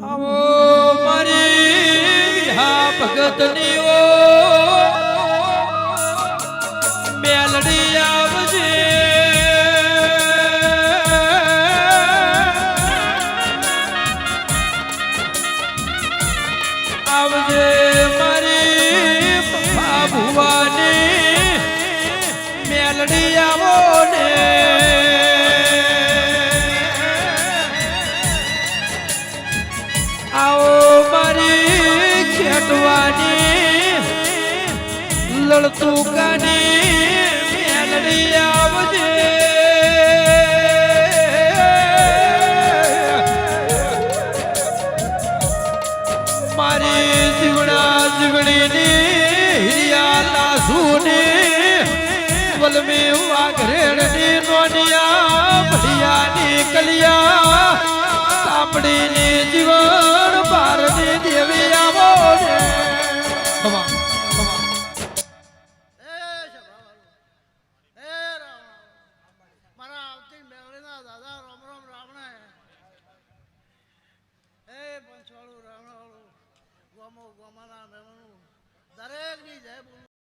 આવો મારી હા ભગતની ઓ મેલડી આવજે આવજે મારી ભુવાની મેલડી આવો ને આવો મારી ખેડવાની લડતું કાની મેલડી આવજે મારી જીવડા જીવડીની હિરિયા લાસુની વલમી વાઘરેડની નોનિયા ભડિયાની કલિયા તાપડીની જીવન બારની દેવી આવો ને દરેક ની જય બોલું